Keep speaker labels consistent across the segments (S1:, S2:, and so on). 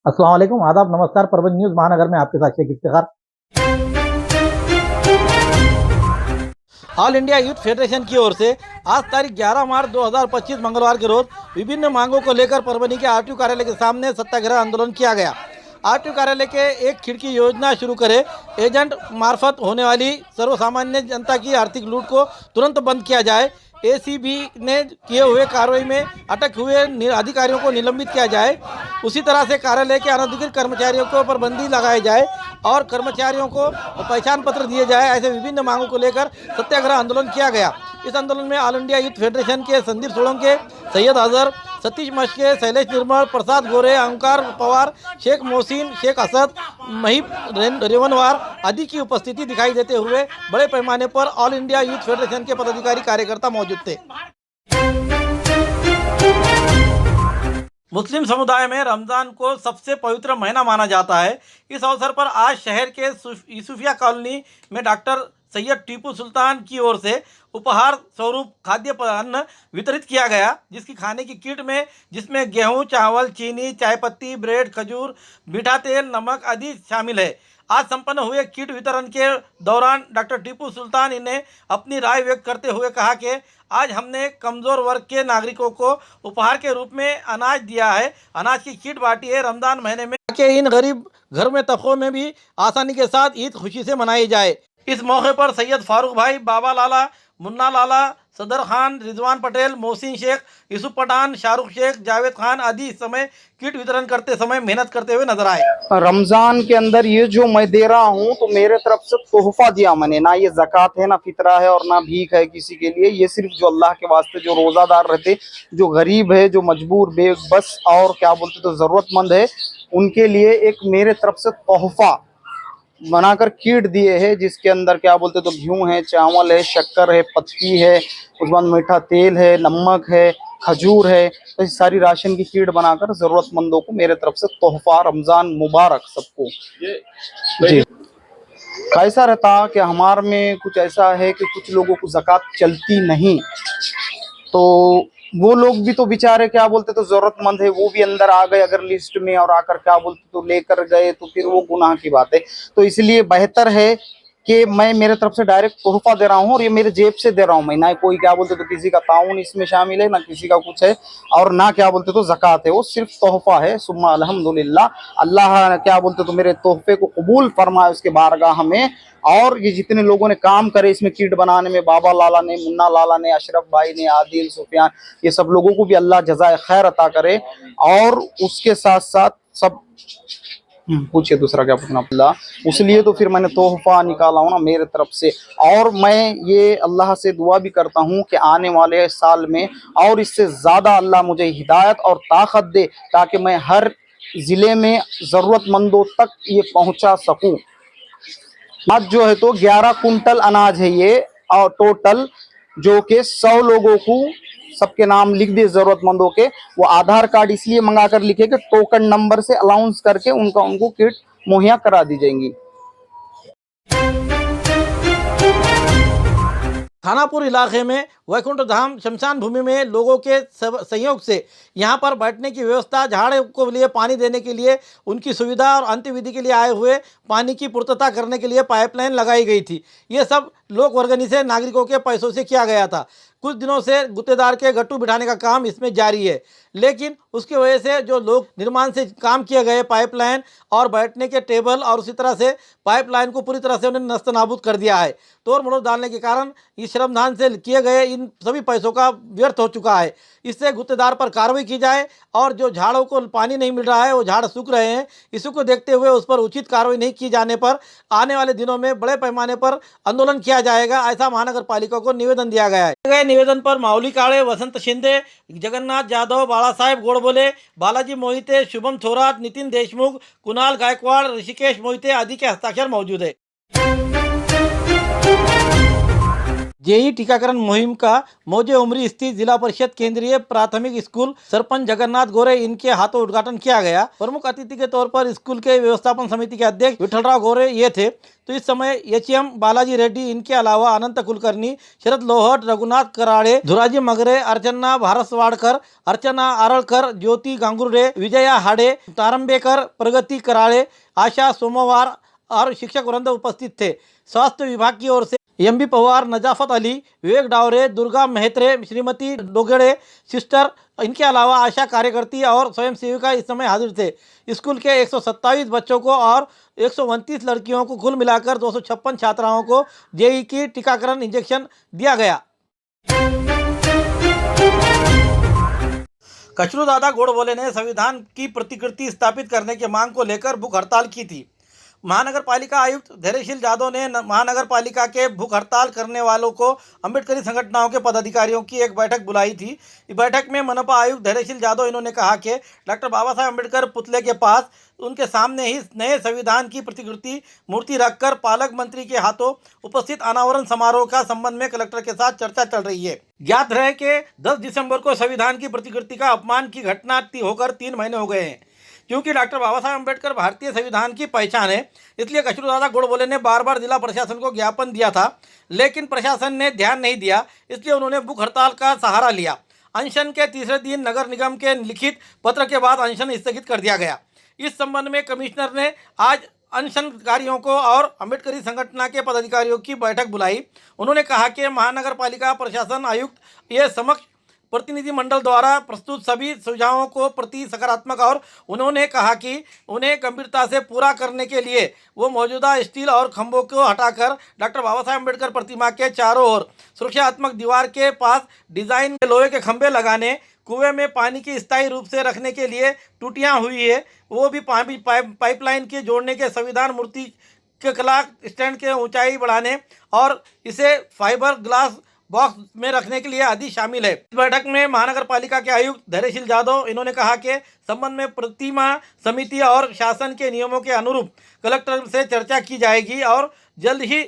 S1: अस्सलाम वालेकुम, आदाब, नमस्कार। परवीन न्यूज़ महानगर में आपके साथ Sheikh Iftikhar. All India Youth Federation की ओर से आज तारीख 11 मार्च 2025 मंगलवार के रोज विभिन्न मांगों को लेकर परभनी के आरटीओ कार्यालय के सामने सत्याग्रह आंदोलन किया गया। आरटीओ कार्यालय के एक खिड़की योजना शुरू करे, एजेंट मार्फत होने वाली सर्वसामान्य जनता की आर्थिक लूट को तुरंत बंद किया जाए, एसीबी ने किए हुए कार्रवाई में अटक हुए अधिकारियों को निलंबित किया जाए, उसी तरह से कार्यालय के अनधिकृत कर्मचारियों को पाबंदी लगाई जाए और कर्मचारियों को पहचान पत्र दिए जाए। ऐसे विभिन्न मांगों को लेकर सत्याग्रह आंदोलन किया गया। इस आंदोलन में ऑल इंडिया यूथ फेडरेशन के संदीप सोलंके, सैयद अजहर, सतीश मशके, शैलेश निर्मल, प्रसाद गोरे, ओंकार पवार, शेख मोहसिन, शेख असद, महिब रेवनवार आदि की उपस्थिति दिखाई देते हुए बड़े पैमाने पर ऑल इंडिया यूथ फेडरेशन के पदाधिकारी कार्यकर्ता मौजूद थे। मुस्लिम समुदाय में रमज़ान को सबसे पवित्र महीना माना जाता है। इस अवसर पर आज शहर के यूसुफिया कॉलोनी में डॉक्टर सैयद टीपू सुल्तान की ओर से उपहार स्वरूप खाद्य अन्न वितरित किया गया, जिसकी खाने की किट में जिसमें गेहूं, चावल, चीनी, चायपत्ती, ब्रेड, खजूर, मीठा तेल, नमक आदि शामिल है। आज संपन्न हुए किट वितरण के दौरान डॉक्टर टीपू सुल्तान ने अपनी राय व्यक्त करते हुए कहा कि आज हमने कमज़ोर वर्ग के नागरिकों को उपहार के रूप में अनाज दिया है, अनाज की किट बांटी है। रमज़ान महीने में के इन गरीब घर में तबकों में भी आसानी के साथ ईद खुशी से मनाई जाए। इस मौके पर सैयद फारूक भाई, बाबा लाला, मुन्ना लाला, सदर खान, रिजवान पटेल, मोहसिन शेख, यूसुफ पठान, शाहरुख शेख, जावेद खान आदि इस समय किट वितरण करते समय मेहनत करते हुए नजर आए।
S2: रमजान के अंदर ये जो मैं दे रहा हूँ तो मेरे तरफ से तोहफा दिया मैंने, ना ये ज़कात है, ना फितरा है और ना भीख है किसी के लिए। ये सिर्फ जो अल्लाह के वास्ते जो रोज़ादार रहते, जो गरीब है, जो मजबूर बेबस और क्या बोलते तो ज़रूरतमंद है, उनके लिए एक मेरे तरफ से तोहफा बनाकर किट दिए है, जिसके अंदर क्या बोलते तो गेहूं है, चावल है, शक्कर है, पत्ती है, उसके बाद मीठा तेल है, नमक है, खजूर है। तो इस सारी राशन की किट बनाकर जरूरतमंदों को मेरे तरफ से तोहफा। रमजान मुबारक सबको। जी, कैसा रहता कि हमारे में कुछ ऐसा है कि कुछ लोगों को ज़कात चलती नहीं, तो वो लोग भी तो बेचारे क्या बोलते तो जरूरतमंद है, वो भी अंदर आ गए अगर लिस्ट में और आकर क्या बोलते तो लेकर गए तो फिर वो गुनाह की बात है। तो इसलिए बेहतर है कि मैं मेरे तरफ से डायरेक्ट तोहफा दे रहा हूँ और ये मेरे जेब से दे रहा हूँ मैं, ना कोई क्या बोलते तो किसी का ताउन इसमें शामिल है, ना किसी का कुछ है और ना क्या बोलते तो ज़कात है, वो सिर्फ तोहफा है। सुम्मा अल्हम्दुलिल्लाह, अल्लाह क्या बोलते तो मेरे तोहफे को कबूल फरमाए उसके बारगाह में। और ये जितने लोगों ने काम करे इसमें किट बनाने में, बाबा लाला ने, मुन्ना लाला ने, अशरफ भाई ने, आदिल, सुफियान, ये सब लोगों को भी अल्लाह जज़ाए खैर अता करे। और उसके साथ साथ सब पूछिए दूसरा क्या पूछना अल्लाह, उसलिए तो फिर मैंने तोहफा निकाला हूँ ना मेरे तरफ से। और मैं ये अल्लाह से दुआ भी करता हूँ कि आने वाले साल में और इससे ज़्यादा अल्लाह मुझे हिदायत और ताकत दे, ताकि मैं हर ज़िले में ज़रूरतमंदों तक ये पहुँचा सकूँ। आज जो है तो 11 कुंटल अनाज है ये, और टोटल जो कि 100 लोगों को सबके नाम लिख दिए जरूरतमंदों के। वो आधार कार्ड इसलिए मंगा कर लिखे कि टोकन नंबर से अलाउंस करके उनको किट मुहैया करा दी जाएंगी।
S1: थानापुर इलाके में वैकुंठ धाम शमशान भूमि में लोगों के सहयोग से यहां पर बैठने की व्यवस्था, झाड़ को लिए पानी देने के लिए उनकी सुविधा और अंत्यविधि के लिए आए हुए पानी की पूर्तता करने के लिए पाइपलाइन लगाई गई थी। ये सब लोक वर्गनी से नागरिकों के पैसों से किया गया था। कुछ दिनों से गुत्तेदार के गट्टू बिठाने का काम इसमें जारी है, लेकिन उसकी वजह से जो लोग निर्माण से काम किए गए पाइपलाइन और बैठने के टेबल और उसी तरह से पाइपलाइन को पूरी तरह से उन्होंने नस्तनाबूद कर दिया है। तोड़ मरोड़ डालने के कारण इस श्रमदान से किए गए इन सभी पैसों का व्यर्थ हो चुका है। इससे गुत्तेदार पर कार्रवाई की जाए और जो झाड़ों को पानी नहीं मिल रहा है, वो झाड़ सूख रहे हैं, इसी को देखते हुए उस पर उचित कार्रवाई नहीं की जाने पर आने वाले दिनों में बड़े पैमाने पर आंदोलन किया जाएगा, ऐसा महानगर पालिका को निवेदन दिया गया है। निवेदन पर माऊली काळे, वसंत शिंदे, जगन्नाथ जाधव, बाला साहेब गोडबोले, बालाजी मोहिते, शुभम थोरात, नितिन देशमुख, कुणाल गायकवाड़, ऋषिकेश मोहिते आदि के हस्ताक्षर मौजूद है। जेई टीकाकरण मुहिम का मौजे उमरी स्थित जिला परिषद केंद्रीय प्राथमिक स्कूल सरपंच जगन्नाथ गोरे इनके हाथों उद्घाटन किया गया। प्रमुख अतिथि के तौर पर स्कूल के व्यवस्थापन समिति के अध्यक्ष विठलराव गोरे ये थे। तो इस समय एचएम बालाजी रेड्डी, इनके अलावा अनंत कुलकर्णी, शरद लोहट, रघुनाथ कराड़े, धुराजी मगरे, अर्चना भारसवाड़कर, अर्चना आरळकर, ज्योति गांगुर्डे, विजया हाडे, तारंबेकर, प्रगति कराड़े, आशा सोमवार और शिक्षक वृंद उपस्थित थे। स्वास्थ्य विभाग की ओर से एमबी पवार, नजाफत अली, विवेक डावरे, दुर्गा मेहत्रे, श्रीमती डोगड़े, सिस्टर, इनके अलावा आशा कार्यकर्ती और स्वयं सेविका इस समय हाजिर थे। स्कूल के 127 बच्चों को और 129 लड़कियों को कुल मिलाकर 256 छात्राओं को जेई की टीकाकरण इंजेक्शन दिया गया। कचरू दादा गोडबोले ने संविधान की प्रतिकृति स्थापित करने की मांग को लेकर भूख हड़ताल की थी। महानगर पालिका आयुक्त धैर्यशील जादव ने महानगर पालिका के भूख हड़ताल करने वालों को अम्बेडकरी संगठनों के पदाधिकारियों की एक बैठक बुलाई थी। इस बैठक में मनपा आयुक्त धैर्यशील जादव इन्होंने कहा कि डॉक्टर बाबा साहेब अम्बेडकर पुतले के पास उनके सामने ही नए संविधान की प्रतिकृति मूर्ति रखकर पालक मंत्री के हाथों उपस्थित अनावरण समारोह का संबंध में कलेक्टर के साथ चर्चा चल रही है। ज्ञात रहे कि 10 दिसंबर को संविधान की प्रतिकृति का अपमान की घटना होकर 3 महीने हो गए हैं। क्योंकि डॉक्टर बाबा साहेब अम्बेडकर भारतीय संविधान की पहचान है, इसलिए कचरू दादा गोडबोले ने बार बार जिला प्रशासन को ज्ञापन दिया था, लेकिन प्रशासन ने ध्यान नहीं दिया। इसलिए उन्होंने भूख हड़ताल का सहारा लिया। अनशन के तीसरे दिन नगर निगम के लिखित पत्र के बाद अनशन स्थगित कर दिया गया। इस संबंध में कमिश्नर ने आज अनशनकारियों को और अम्बेडकरी संगठन के पदाधिकारियों की बैठक बुलाई। उन्होंने कहा कि महानगर पालिका प्रशासन आयुक्त ये समक्ष प्रतिनिधिमंडल द्वारा प्रस्तुत सभी सुझावों को प्रति सकारात्मक और उन्होंने कहा कि उन्हें गंभीरता से पूरा करने के लिए वो मौजूदा स्टील और खंभों को हटाकर डॉक्टर बाबा साहेब अम्बेडकर प्रतिमा के चारों ओर सुरक्षात्मक दीवार के पास डिजाइन के लोहे के खंभे लगाने, कुएं में पानी की स्थायी रूप से रखने के लिए टूटियां हुई है वो भी पाइपलाइन के जोड़ने के संविधान मूर्ति के कला स्टैंड के ऊंचाई बढ़ाने और इसे फाइबर ग्लास बॉक्स में रखने के लिए आदि शामिल है। इस बैठक में महानगर पालिका के आयुक्त धैर्यशील जादव इन्होंने कहा कि संबंध में प्रतिमा समिति और शासन के नियमों के अनुरूप कलेक्टर से चर्चा की जाएगी और जल्द ही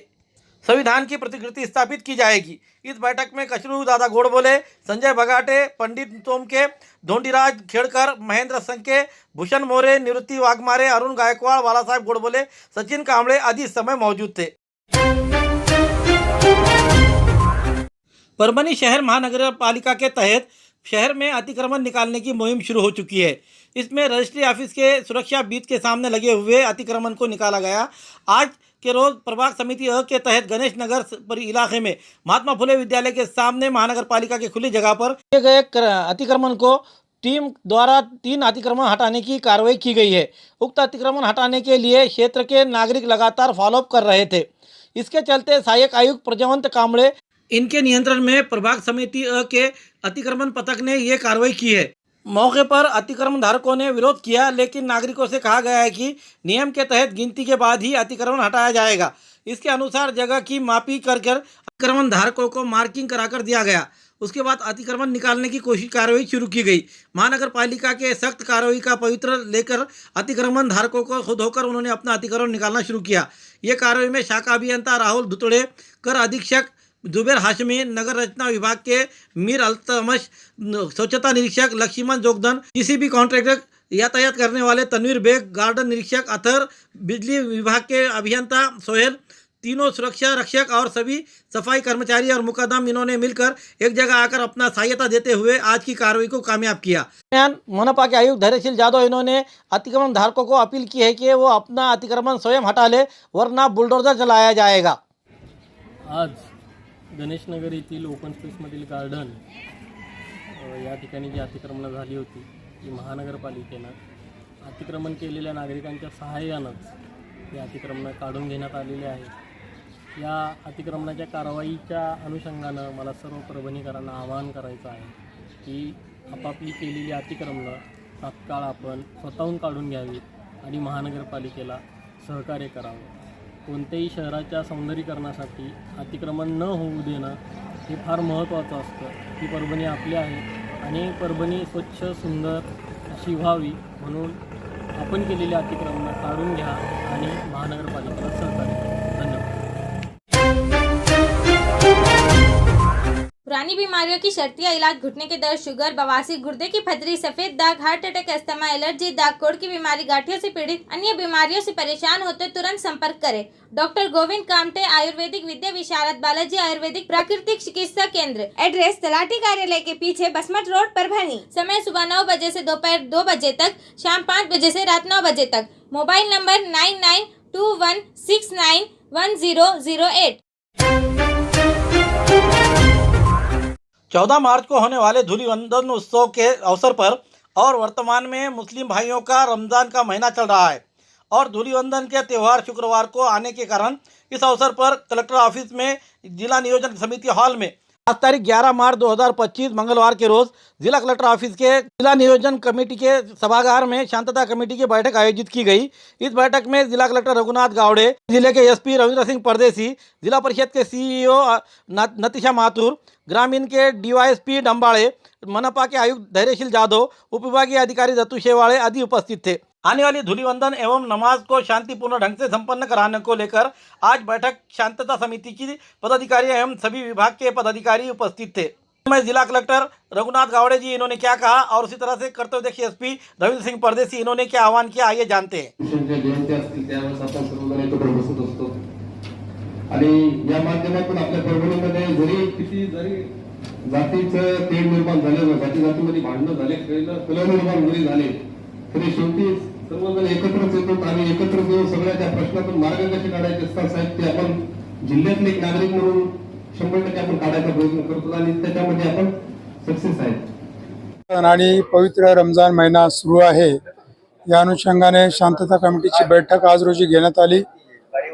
S1: संविधान की प्रतिकृति स्थापित की जाएगी। इस बैठक में कचरू दादा गोडबोले, संजय बगाटे, पंडित तोमके, धोंडीराज खेड़कर, महेंद्र संके, भूषण मोरे, निवृत्ति वाघमारे, अरुण गायकवाड़, बाला साहेब गोडबोले, सचिन कांबळे आदि इस समय मौजूद थे। परभणी शहर महानगर पालिका के तहत शहर में अतिक्रमण निकालने की मुहिम शुरू हो चुकी है। इसमें रजिस्ट्री ऑफिस के सुरक्षा बीट के सामने लगे हुए अतिक्रमण को निकाला गया। आज के रोज प्रभाग समिति अ के तहत गणेश नगर इलाके में महात्मा फुले विद्यालय के सामने महानगर पालिका की खुली जगह पर किए गए अतिक्रमण को टीम द्वारा 3 अतिक्रमण हटाने की कार्रवाई की गई है। उक्त अतिक्रमण हटाने के लिए क्षेत्र के नागरिक लगातार फॉलोअप कर रहे थे। इसके चलते सहायक आयुक्त प्रजवंत कांबळे इनके नियंत्रण में प्रभाग समिति अ के अतिक्रमण पथक ने ये कार्रवाई की है। मौके पर अतिक्रमण धारकों ने विरोध किया, लेकिन नागरिकों से कहा गया है कि नियम के तहत गिनती के बाद ही अतिक्रमण हटाया जाएगा। इसके अनुसार जगह की मापी कर अतिक्रमण धारकों को मार्किंग कराकर दिया गया। उसके बाद अतिक्रमण निकालने की कार्रवाई शुरू की गई। महानगर पालिका के सख्त कार्रवाई का पवित्र लेकर अतिक्रमण धारकों को खुद होकर उन्होंने अपना अतिक्रमण निकालना शुरू किया। ये कार्रवाई में शाखा अभियंता राहुल धुतड़े, कर अधीक्षक जुबेर हाशमी, नगर रचना विभाग के मीर अल्तमश, स्वच्छता निरीक्षक लक्ष्मण जोगदन, जीसीबी कॉन्ट्रैक्टर यातायात करने वाले तनवीर बेग, गार्डन निरीक्षक अथर, बिजली विभाग के अभियंता सोहेल, तीनों सुरक्षा रक्षक और सभी सफाई कर्मचारी और मुकदम इन्होंने मिलकर एक जगह आकर अपना सहायता देते हुए आज की कार्रवाई को कामयाब किया। मनपा के आयुक्त धैर्यशील जादव इन्होंने अतिक्रमण धारकों को अपील की है कि वो अपना अतिक्रमण स्वयं हटा ले, वरना बुलडोजर चलाया जाएगा।
S3: आज गणेशनगर येथील ओपन स्पेसमधील गार्डन या ठिकाणी जी अतिक्रमणं झाली होती ती महानगरपालिकेनं अतिक्रमण केलेल्या नागरिकांच्या सहाय्यानंच या अतिक्रमणं काढून घेण्यात आलेले आहे। या अतिक्रमणाच्या कारवाईच्या अनुषंगानं मला सर्व परभणीकरांना आवाहन करायचं आहे की आपापली केलेली अतिक्रमणं तात्काळ आपण स्वतःहून काढून घ्यावीत आणि महानगरपालिकेला सहकार्य करावं। कोणत्याही शहराच्या सौंदर्यीकरणासाठी अतिक्रमण न होऊ देणं हे फार महत्त्वाचं असतं। ही परभणी आपली आहे आणि परभणी स्वच्छ सुंदर अशी व्हावी म्हणून आपण केलेली अतिक्रमणं काढून घ्या आणि महानगरपालिकेला सहकार्य करा। धन्यवाद।
S4: पुरानी बीमारियों की शर्तिया इलाज, घुटने के दर्द, शुगर, बवासीर, गुर्दे की पथरी, सफेद दाग, हार्ट अटैक, अस्थमा, एलर्जी, दाग, कोड़ की बीमारी, गांठियों से पीड़ित अन्य बीमारियों से परेशान होते तुरंत संपर्क करें। डॉक्टर गोविंद कामटे, आयुर्वेदिक विद्या विशारद, बालाजी आयुर्वेदिक प्राकृतिक चिकित्सा केंद्र। एड्रेस तलाठी कार्यालय के पीछे, बसमत रोड, परभणी। समय सुबह 9 बजे से दोपहर 2 बजे तक, शाम 5 बजे से रात 9 बजे तक। Mobile number 9921691008।
S1: 14 मार्च को होने वाले धूलिवंदन उत्सव के अवसर पर और वर्तमान में मुस्लिम भाइयों का रमज़ान का महीना चल रहा है और धूलिवंदन के त्यौहार शुक्रवार को आने के कारण इस अवसर पर कलेक्टर ऑफिस में जिला नियोजन समिति हॉल में आज तारीख 11 मार्च 2025 मंगलवार के रोज जिला कलेक्टर ऑफिस के जिला नियोजन कमेटी के सभागार में शांतता कमेटी की बैठक आयोजित की गई। इस बैठक में जिला कलेक्टर रघुनाथ गावड़े, जिले के एसपी रविंद्र सिंह परदेसी, जिला परिषद के सीईओ नतीशा माथुर, ग्रामीण के डीवाईएसपी डंबाड़े, मनपा के आयुक्त धैर्यशील जादव, उपविभागीय अधिकारी दत्तू शेवाड़े आदि उपस्थित थे। आने वाली धूलिवंदन एवं नमाज को शांतिपूर्ण ढंग से संपन्न कराने को लेकर आज बैठक शांतता समिति की पदाधिकारी एवं सभी विभाग के पदाधिकारी उपस्थित थे। मैं जिला कलेक्टर रघुनाथ गावड़े जी इन्होंने क्या कहा और उसी तरह से कर्तव्यदक्ष एसपी रविंद्र सिंह परदेसी इन्होंने क्या आह्वान किया, आइए जानते हैं।
S5: आणि या माध्यमातून आपल्या परभणीमध्ये जरी जातीचं तेढ निर्माण झालं, जातीमध्ये भांडणं झाले, कलह निर्माण जरी झाले तरी शेवटी सर्वजण एकत्रच येतो आणि एकत्र येऊन सगळ्या त्या प्रश्नातून मार्ग कसे काढायचे असतात साहेब ते आपण जिल्ह्यातले एक नागरिक म्हणून 100% आपण काढायचा प्रयत्न करतो आणि त्याच्यामध्ये आपण सक्सेस आहे।
S6: आणि पवित्र रमजान महिना सुरू आहे, या अनुषंगाने शांतता कमिटीची बैठक आज रोजी घेण्यात आली।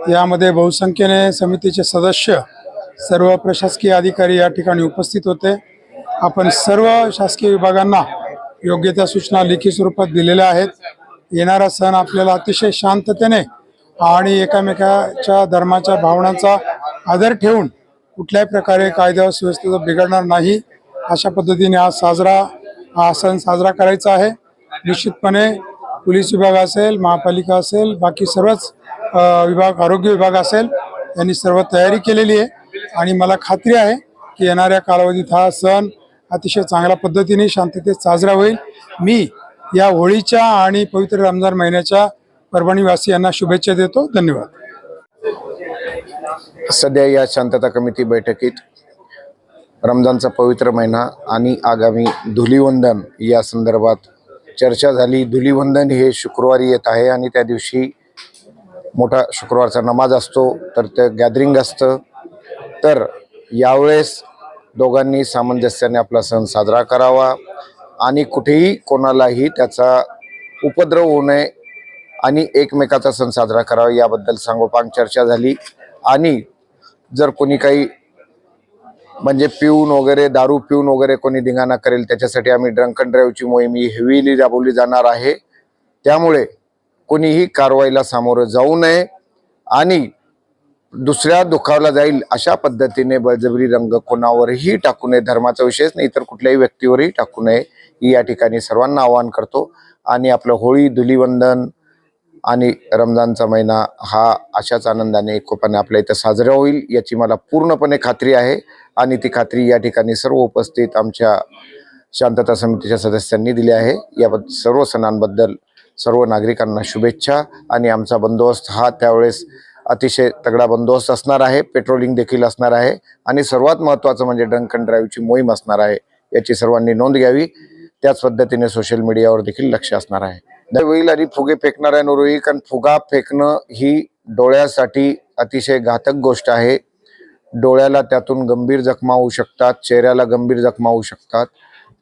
S6: यामध्ये बहुसंख्येने समितीचे सदस्य, सर्व प्रशासकीय अधिकारी या ठिकाणी उपस्थित होते। आपण सर्व शासकीय विभागांना योग्य त्या सूचना लेखी स्वरूपात दिलेल्या आहेत। येणारा सण आपल्याला अतिशय शांततेने आणि एकमेकाच्या धर्माच्या भावनांचा आदर ठेवून कुठल्याही प्रकारे कायदा सुव्यवस्थेचा बिघडणार नाही अशा पद्धतीने हा सण साजरा करायचा आहे। निश्चितपणे पोलीस विभाग असेल, महापालिका असेल, बाकी सर्वच विभाग, आरोग्य विभाग असेल, यांनी सर्व तयारी केलेली आहे आणि मला खात्री आहे की येणाऱ्या कालावधीत हा सण अतिशय चांगल्या पद्धतीने शांततेत साजरा होईल। मी या होळीच्या आणि पवित्र रमजान महिन्याच्या परभणीवासियांना शुभेच्छा देतो। धन्यवाद।
S7: सध्या या शांतता कमिटी बैठकीत रमजानचा पवित्र महिना आणि आगामी धुलीवंदन या संदर्भात चर्चा झाली। धुलीवंदन हे शुक्रवारी येत आहे आणि त्या दिवशी मोठा शुक्रवारचा नमाज असतो, तर ते गॅदरिंग असतं। तर यावेळेस दोघांनी सामंजस्याने आपला सण साजरा करावा आणि कुठेही कोणालाही त्याचा उपद्रव होऊ नये आणि एकमेकाचा सण साजरा करावा याबद्दल सांगोपांग चर्चा झाली। आणि जर कोणी काही म्हणजे पिऊन वगैरे, दारू पिऊन वगैरे कोणी धिंगाणा करेल त्याच्यासाठी आम्ही ड्रंक अँड ड्राईव्हची मोहीम ही हेवीली राबवली जाणार आहे। त्यामुळे कोणीही कारवाईला सामोरं जाऊ नये आणि दुसऱ्या दुखावला जाईल अशा पद्धतीने बळजबरी रंग कोणावरही टाकू नये, धर्माचा विषयच नाही तर कुठल्याही व्यक्तीवरही टाकू नये ही या ठिकाणी सर्वांना आवाहन करतो। आणि आपलं होळी, धुलीवंदन आणि रमजानचा महिना हा अशाच आनंदाने, एकोपाने आपल्या इथं साजरा होईल याची मला पूर्णपणे खात्री आहे आणि ती खात्री या ठिकाणी सर्व उपस्थित आमच्या शांतता समितीच्या सदस्यांनी दिली आहे। या सर्व सणांबद्दल सर्व नागरिकांना शुभेच्छा। आणि आमचा बंदोबस्त हा त्यावेळेस अतिशय तगडा बंदोबस्त असणार आहे, पेट्रोलिंग देखील असणार आहे आणि सर्वात महत्त्वाचं म्हणजे ड्रंक अँड ड्राईव्हची मोहीम असणार आहे, याची सर्वांनी नोंद घ्यावी। त्याच पद्धतीने सोशल मीडियावर देखील लक्ष असणार आहे। होईल आणि फुगे फेकणाऱ्यांवर होईल, कारण फुगा फेकणं ही डोळ्यासाठी अतिशय घातक गोष्ट आहे। डोळ्याला त्यातून गंभीर जखमा होऊ शकतात, चेहऱ्याला गंभीर जखमा होऊ शकतात।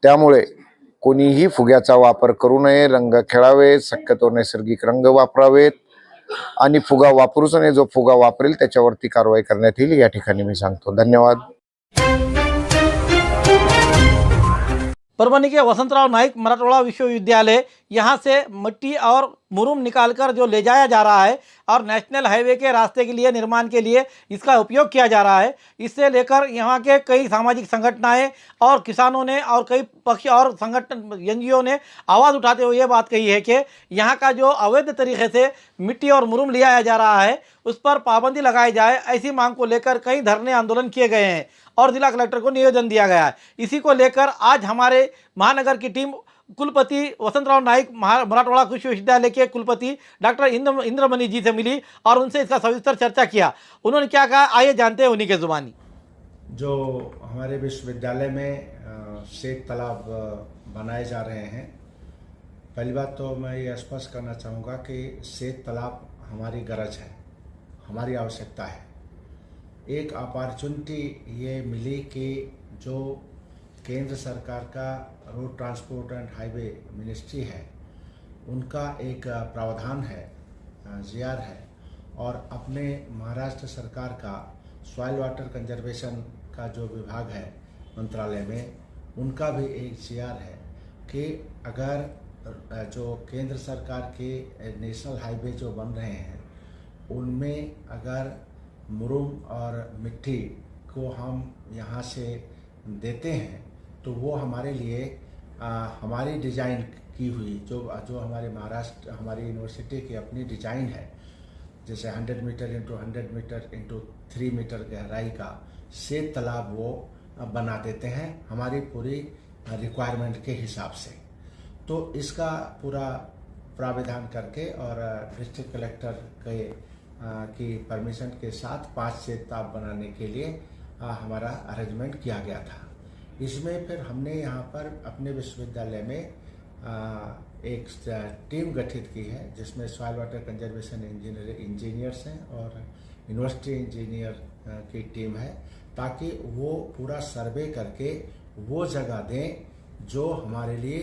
S7: त्यामुळे कोणीही फुग्याचा वापर करू नये, रंग खेळावे, शक्यतो नैसर्गिक रंग वापरावेत आणि फुगा वापरूच नये। जो फुगा वापरेल त्याच्यावरती कारवाई करण्यात येईल या ठिकाणी मी सांगतो। धन्यवाद।
S1: परभणी के वसंतराव नाईक मराठवाड़ा विश्वविद्यालय यहाँ से मिट्टी और मुरुम निकालकर जो ले जाया जा रहा है और नेशनल हाईवे के रास्ते के लिए निर्माण के लिए इसका उपयोग किया जा रहा है। इससे लेकर यहाँ के कई सामाजिक संगठनाएं और किसानों ने और कई पक्ष और संगठन एनजीओ ने आवाज़ उठाते हुए ये बात कही है कि यहाँ का जो अवैध तरीके से मिट्टी और मुरुम लिया जा रहा है उस पर पाबंदी लगाई जाए। ऐसी मांग को लेकर कई धरने आंदोलन किए गए हैं और जिला कलेक्टर को निवेदन दिया गया है। इसी को लेकर आज हमारे महानगर की टीम कुलपति वसंतराव नाइक मराठवाड़ा कृषि विश्वविद्यालय के कुलपति डॉक्टर इंद्रमणि जी से मिली और उनसे इसका सविस्तर चर्चा किया। उन्होंने क्या कहा, आइए जानते हैं उन्हीं के जुबानी।
S8: जो हमारे विश्वविद्यालय में सेक तालाब बनाए जा रहे हैं, पहली बात तो मैं ये स्पष्ट करना चाहूँगा कि सेक तालाब हमारी गरज है, हमारी आवश्यकता है। एक अपॉर्चुनिटी ये मिली कि जो केंद्र सरकार का road transport and highway ministry है, उनका एक प्रावधान है, जीआर है, और अपने महाराष्ट्र सरकार का सॉइल वाटर कंजर्वेशन का जो विभाग है मंत्रालय में, उनका भी एक जीआर है कि अगर जो केंद्र सरकार के नेशनल हाईवे जो बन रहे हैं उनमें अगर मुरुम और मिट्टी को हम यहाँ से देते हैं तो वो हमारे लिए हमारी डिज़ाइन की हुई जो हमारे महाराष्ट्र हमारी यूनिवर्सिटी की अपनी डिज़ाइन है, जैसे 100 metre into 100 metre into 3 metre गहराई का सेक तालाब वो बना देते हैं हमारी पूरी रिक्वायरमेंट के हिसाब से। तो इसका पूरा प्राविधान करके और डिस्ट्रिक्ट कलेक्टर की परमिशन के साथ 5 सेक तालाब बनाने के लिए हमारा अरेंजमेंट किया गया था। इसमें फिर हमने यहाँ पर अपने विश्वविद्यालय में एक टीम गठित की है जिसमें सॉइल वाटर कंजर्वेशन इंजीनियर्स हैं और यूनिवर्सिटी इंजीनियर की टीम है, ताकि वो पूरा सर्वे करके वो जगह दें जो हमारे लिए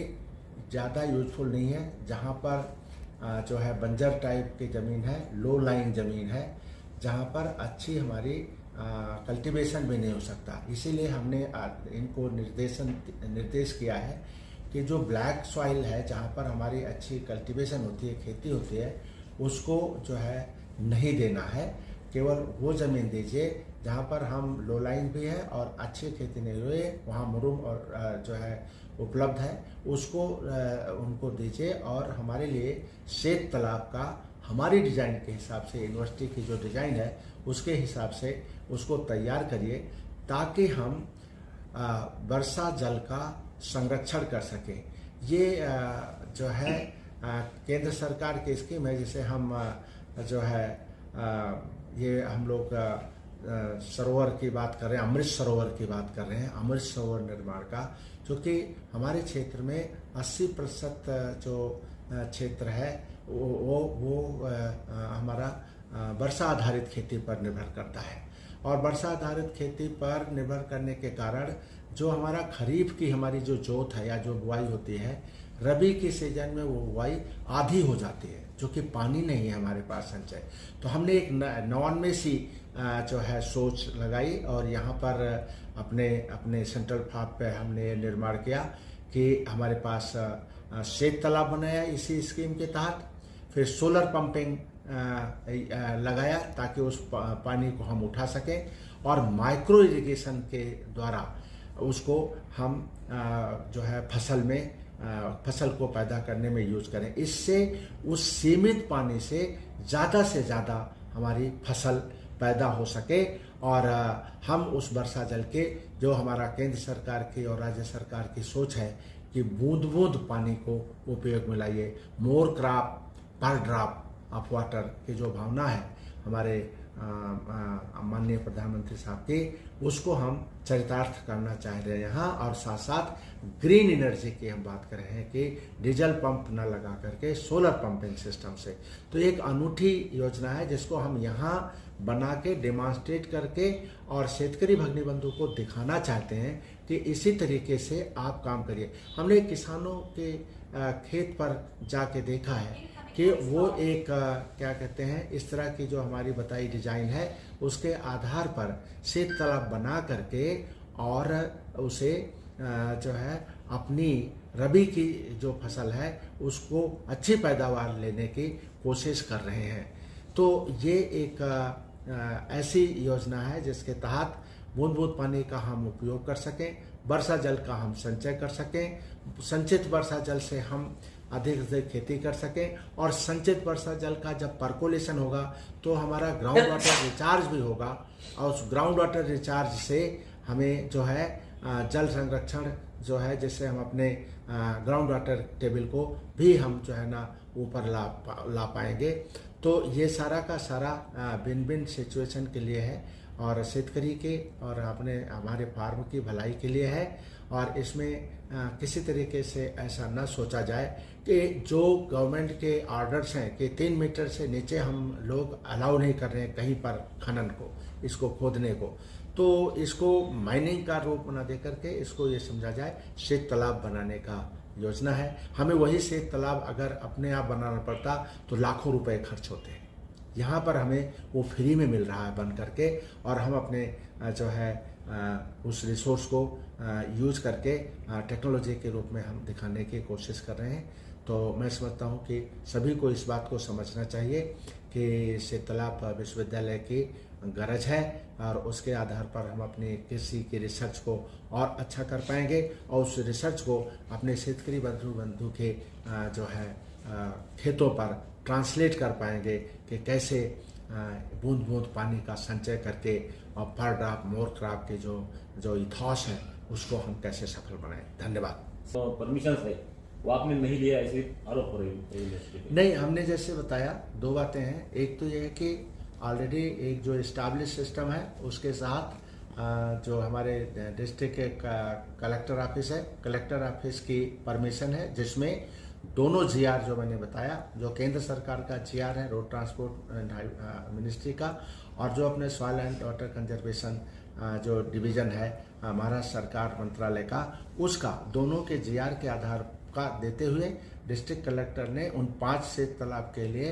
S8: ज़्यादा यूजफुल नहीं है, जहाँ पर जो है बंजर टाइप की ज़मीन है, लो लाइन ज़मीन है, जहाँ पर अच्छी हमारी कल्टीवेशन भी नहीं हो सकता। इसीलिए हमने इनको निर्देश किया है कि जो ब्लैक सॉइल है, जहाँ पर हमारी अच्छी कल्टीवेशन होती है, खेती होती है, उसको जो है नहीं देना है। केवल वो ज़मीन दीजिए जहाँ पर हम लो लाइन भी है और अच्छी खेती नहीं हुई है, वहाँ मुरुम और जो है उपलब्ध है, उसको उनको दीजिए और हमारे लिए सेक तालाब का हमारी डिज़ाइन के हिसाब से, यूनिवर्सिटी की जो डिज़ाइन है उसके हिसाब से उसको तैयार करिए, ताकि हम वर्षा जल का संरक्षण कर सकें। ये जो है केंद्र सरकार की स्कीम है, जिसे हम जो है ये हम लोग सरोवर की बात कर रहे हैं, अमृत सरोवर की बात कर रहे हैं, अमृत सरोवर निर्माण का, जो कि हमारे क्षेत्र में 80% जो क्षेत्र है वो हमारा वर्षा आधारित खेती पर निर्भर करता है। और वर्षा आधारित खेती पर निर्भर करने के कारण जो हमारा खरीफ की हमारी जो जोत है या जो बुआई होती है, रबी के सीजन में वो बुआई आधी हो जाती है, जो कि पानी नहीं है हमारे पास संचय। तो हमने एक नॉन में सी जो है सोच लगाई और यहाँ पर अपने सेंट्रल फार्म पे हमने निर्माण किया कि हमारे पास सेक तालाब बनाया इसी स्कीम के तहत, फिर सोलर पंपिंग लगाया ताकि उस पानी को हम उठा सकें, और माइक्रो इरिगेशन के द्वारा उसको हम जो है फसल को पैदा करने में यूज करें। इससे उस सीमित पानी से ज़्यादा हमारी फसल पैदा हो सके और हम उस वर्षा जल के, जो हमारा केंद्र सरकार की और राज्य सरकार की सोच है कि बूंद बूंद पानी को उपयोग में लाइए, मोर क्रॉप पर ड्रॉप ऑफ वाटर की जो भावना है हमारे माननीय प्रधानमंत्री साहब की, उसको हम चरितार्थ करना चाह रहे हैं यहाँ। और साथ साथ ग्रीन एनर्जी की हम बात कर रहे हैं कि डीजल पंप न लगा करके सोलर पंपिंग सिस्टम से। तो एक अनूठी योजना है जिसको हम यहाँ बना के डेमॉन्स्ट्रेट करके और शेतकरी भगिनी बंधु को दिखाना चाहते हैं कि इसी तरीके से आप काम करिए। हमने किसानों के खेत पर जाके देखा है कि वो एक क्या कहते हैं, इस तरह की जो हमारी बताई डिजाइन है उसके आधार पर सेक तालाब बना करके और उसे जो है अपनी रबी की जो फसल है उसको अच्छी पैदावार लेने की कोशिश कर रहे हैं। तो ये एक ऐसी योजना है जिसके तहत बूंद बूंद पानी का हम उपयोग कर सकें, वर्षा जल का हम संचय कर सकें, संचित वर्षा जल से हम अधिक से अधिक खेती कर सकें, और संचित वर्षा जल का जब परकोलेशन होगा तो हमारा ग्राउंड वाटर रिचार्ज भी होगा, और उस ग्राउंड वाटर रिचार्ज से हमें जो है जल संरक्षण जो है, जिससे हम अपने ग्राउंड वाटर टेबल को भी हम जो है ना ऊपर ला पाएंगे। तो ये सारा का सारा भिन्न भिन्न सिचुएशन के लिए है, और शेतकरी के और अपने हमारे फार्म की भलाई के लिए है। और इसमें किसी तरीके से ऐसा न सोचा जाए कि जो गवर्नमेंट के ऑर्डर्स हैं कि 3 मीटर से नीचे हम लोग अलाउ नहीं कर रहे हैं कहीं पर खनन को, इसको खोदने को, तो इसको माइनिंग का रूप न दे करके इसको ये समझा जाए शेत तालाब बनाने का योजना है। हमें वही शेत तालाब अगर अपने आप बनाना पड़ता तो लाखों रुपए खर्च होते हैं। यहाँ पर हमें वो फ्री में मिल रहा है बन करके, और हम अपने जो है उस रिसोर्स को यूज करके टेक्नोलॉजी के रूप में हम दिखाने की कोशिश कर रहे हैं। तो मैं समझता हूँ कि सभी को इस बात को समझना चाहिए कि शेत तालाब विश्वविद्यालय की गरज है, और उसके आधार पर हम अपनी कृषि की रिसर्च को और अच्छा कर पाएंगे, और उस रिसर्च को अपने शेतकरी बंधु के जो है खेतों पर ट्रांसलेट कर पाएंगे कि कैसे बूंद बूंद पानी का संचय करके और पर ड्रॉप मोर क्रॉप के जो इथॉस है उसको हम कैसे सफल बनाएं। धन्यवाद।
S9: तो परमिशन है वो आपने नहीं लिया, ऐसे आरोप हो रही है?
S8: नहीं, हमने जैसे बताया 2 बातें हैं। एक तो ये है कि ऑलरेडी एक जो इस्टेब्लिश सिस्टम है उसके साथ जो हमारे डिस्ट्रिक्ट के कलेक्टर ऑफिस है, कलेक्टर ऑफिस की परमिशन है, जिसमें दोनों जीआर जो मैंने बताया, जो केंद्र सरकार का जीआर है रोड ट्रांसपोर्ट एंड मिनिस्ट्री का, और जो अपने सॉइल एंड वाटर कंजर्वेशन जो डिवीजन है महाराष्ट्र सरकार मंत्रालय का, उसका दोनों के जीआर के आधार का देते हुए डिस्ट्रिक्ट कलेक्टर ने उन 5 शेत तालाब के लिए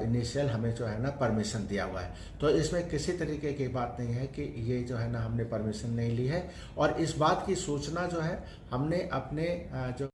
S8: इनिशियल हमें जो है ना परमिशन दिया हुआ है। तो इसमें किसी तरीके की बात नहीं है कि ये जो है ना हमने परमिशन नहीं ली है, और इस बात की सूचना जो है हमने अपने जो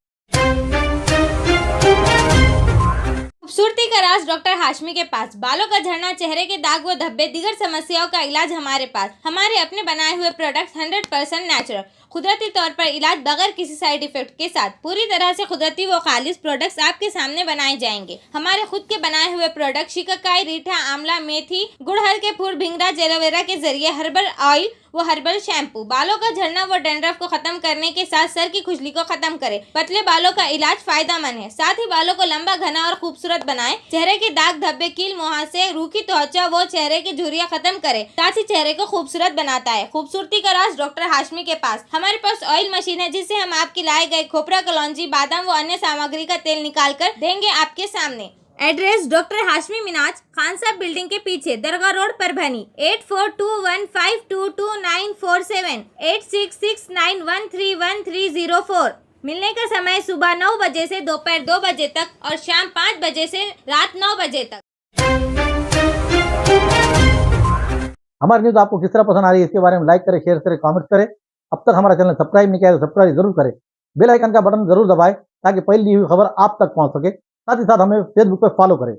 S4: खूबसूरती का राज डॉक्टर हाशमी के पास। बालों का झड़ना, चेहरे के दाग व धब्बे, दीगर समस्याओं का इलाज हमारे पास। हमारे अपने बनाए हुए प्रोडक्ट्स 100% नेचुरल, कुदरती तौर पर इलाज बगैर किसी साइड इफेक्ट के साथ पूरी तरह से कुदरती व खालिश प्रोडक्ट्स आपके सामने बनाए जाएंगे। हमारे खुद के बनाए हुए प्रोडक्ट शिकाकाई, रीठा, आंवला, मेथी, गुड़हल के फूल, भिंगरा, एलोवेरा के जरिए हर्बल ऑयल वो हर्बल शैम्पू बालों का झड़ना व डैंड्रफ को खत्म करने के साथ सर की खुजली को खत्म करे। पतले बालों का इलाज फायदेमंद है, साथ ही बालों को लंबा, घना और खूबसूरत बनाए। चेहरे के दाग धब्बे, कील, मुहासे, रूखी त्वचा वो चेहरे की झुर्रियां खत्म करे, साथ ही चेहरे को खूबसूरत बनाता है। खूबसूरती का राज डॉक्टर हाशमी के पास। हमारे पास ऑयल मशीन है जिससे हम आपके लाए गए खोपरा, कलौंजी, बादाम व अन्य सामग्री का तेल निकाल कर देंगे आपके सामने। एड्रेस डॉक्टर हाशमी मिनाज, खान साहब बिल्डिंग के पीछे, दरगाह रोड, परभनी। 8421522947, 8669131304। मिलने का समय सुबह 9 बजे से दोपहर 2 बजे तक और शाम 5 बजे से रात 9 बजे तक।
S1: हमारी न्यूज़ आपको किस तरह पसंद आ रही है इसके बारे में लाइक करें, शेयर करें, कमेंट करें। अब तक हमारा चैनल सब्सक्राइब नहीं किया है तो सब्सक्राइब जरूर करें। बेल आइकन का बटन जरूर दबाएं ताकि पहली हुई खबर आप तक पहुंच सके। साथ ही साथ हमें फेसबुक पर फॉलो करें।